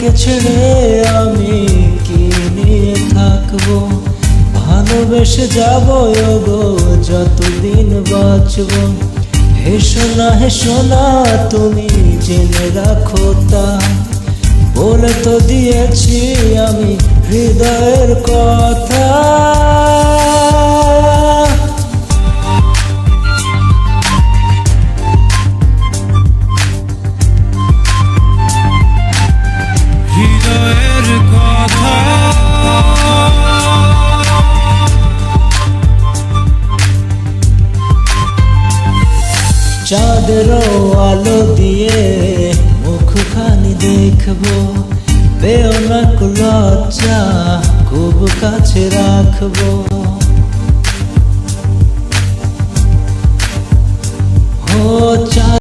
তোমাকে ছেড়ে আমি কি নিয়ে থাকবো, ভালোবেসে যাবো গো যতদিন বাঁচবো। হেসো না তুমি জেনে রাখো তা, বলে তো দিয়েছি আমি হৃদয়ের কথা। হৃদয়ের কথা চাঁদেরও আলো দিয়ে মুখখানি দেখবো, পেও না লজ্জা খুব কাছে রাখবো। ও